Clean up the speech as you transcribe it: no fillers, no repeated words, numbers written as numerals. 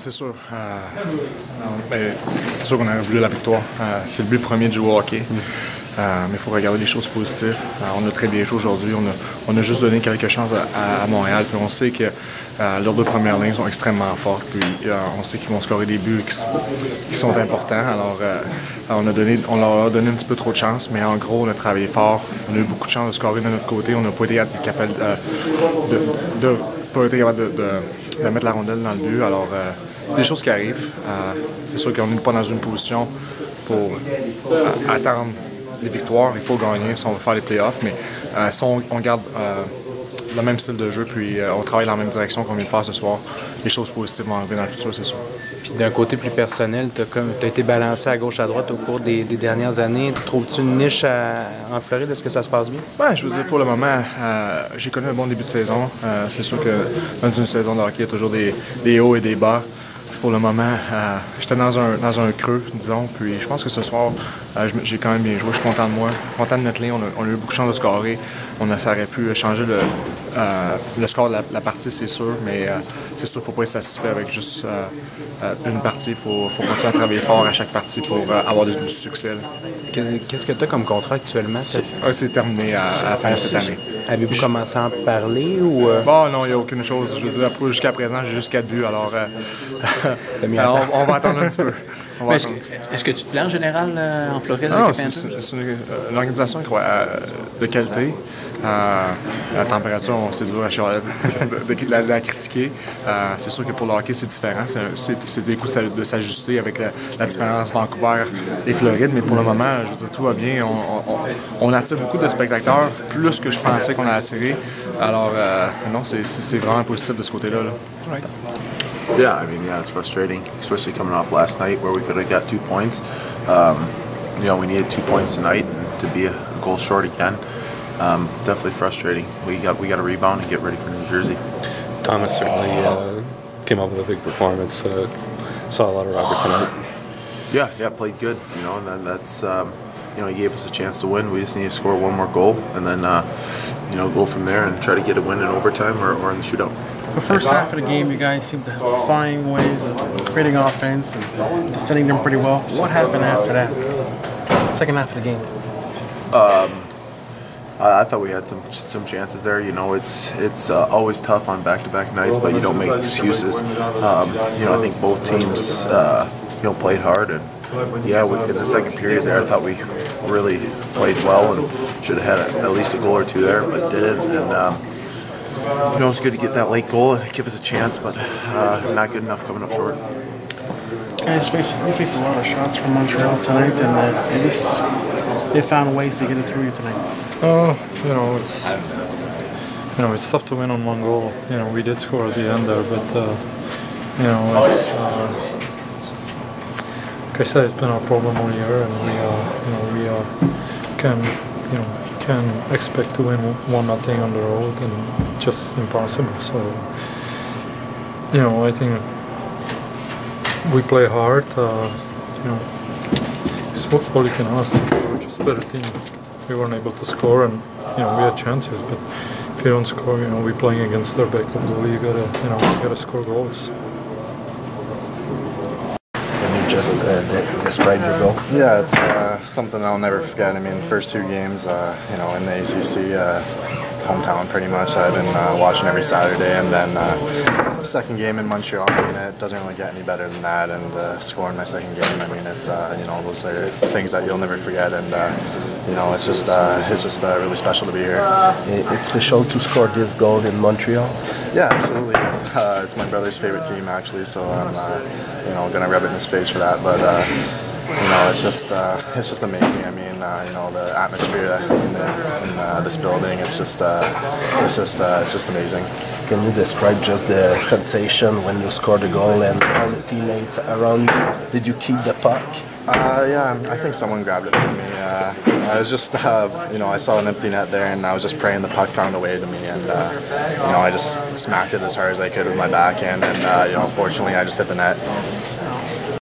c'est sûr. C'est sûr qu'on aurait voulu la victoire. C'est le but premier de jouer au hockey. Mais il faut regarder les choses positives. On a très bien joué aujourd'hui. On a juste donné quelques chances à Montréal. Puis on sait que leurs deux premières lignes sont extrêmement fortes. Puis on sait qu'ils vont scorer des buts qui sont importants. Alors on leur a donné un petit peu trop de chance. Mais en gros, on a travaillé fort. On a eu beaucoup de chance de scorer de notre côté. On n'a pas été capable de mettre la rondelle dans le but. Alors, c'est des choses qui arrivent. C'est sûr qu'on n'est pas dans une position pour attendre les victoires. Il faut gagner si on veut faire les playoffs. Mais si on garde le même style de jeu, puis on travaille dans la même direction qu'on vient de faire ce soir, les choses positives vont arriver dans le futur, c'est sûr. Puis d'un côté plus personnel, tu as été balancé à gauche à droite au cours des dernières années. Trouves-tu une niche en Floride? Est-ce que ça se passe bien? Ouais, je veux dire, pour le moment, j'ai connu un bon début de saison. C'est sûr que dans une saison de hockey, il y a toujours des hauts et des bas. Pour le moment, j'étais dans un creux, disons. Puis je pense que ce soir, j'ai quand même bien joué. Je suis content de moi, content de notre ligne. On a eu beaucoup de chance de scorer. Ça aurait pu changer le score de la partie, c'est sûr. Mais c'est sûr qu'il ne faut pas être satisfait avec juste une partie. Il faut continuer à travailler fort à chaque partie pour avoir du succès. Qu'est-ce que tu as comme contrat actuellement? C'est terminé à la fin de cette année. Avez-vous commencé à en parler ou... Bon, non, il n'y a aucune chose. Je veux dire, jusqu'à présent, j'ai juste 4 buts, alors on va attendre un petit peu. Est-ce que tu te plais en général en Floride? Non, c'est une organisation de qualité. La température, c'est dur à la critiquer. C'est sûr que pour le hockey, c'est différent. C'est des coups de s'ajuster avec la différence Vancouver et Floride. Mais pour le moment, je veux dire, tout va bien. On attire beaucoup de spectateurs, plus que je pensais qu'on a attiré. Alors, non, c'est vraiment positif de ce côté-là. Right. Yeah, it's frustrating, especially coming off last night where we could have got 2 points. We needed 2 points tonight, and to be a goal short again, definitely frustrating. We got to rebound and get ready for New Jersey. Thomas certainly came up with a big performance. Saw a lot of Robert tonight. Yeah, played good. And then that's he gave us a chance to win. We just need to score one more goal, and then go from there and try to get a win in overtime or in the shootout. The first half of the game, you guys seem to find ways of creating offense and defending them pretty well. What happened after that? Second half of the game. I thought we had some chances there. It's always tough on back-to-back nights, but you don't make excuses. I think both teams played hard, and in the second period there, I thought we really played well and should have had at least a goal or two there, but didn't. And it's good to get that late goal and give us a chance, but not good enough coming up short. Guys, you faced a lot of shots from Montreal tonight, and they found ways to get it through you tonight. It's tough to win on one goal. We did score at the end there, but it's like I said, it's been our problem all year, and we can expect to win 1-0 on the road, and just impossible. So I think we play hard. It's what you can ask. We're just a better team. We weren't able to score, and we had chances, but if you don't score, we're playing against their backup goalie. You gotta score goals. Just describe your goal. Yeah, it's something I'll never forget. The first 2 games, in the ACC, hometown pretty much. I've been watching every Saturday, and then the second game in Montreal. It doesn't really get any better than that. And scoring my second game, it's those are things that you'll never forget. And it's just really special to be here. It's special to score this goal in Montreal. Yeah, absolutely. It's my brother's favorite team actually, so I'm gonna rub it in his face for that. But it's just amazing. The atmosphere in this building. It's just amazing. Can you describe just the sensation when you scored the goal and all the teammates around you? Did you keep the puck? Yeah, I think someone grabbed it from me. I was just, I saw an empty net there, and I was just praying the puck found a way to me, and I just smacked it as hard as I could with my backhand, and fortunately I just hit the net.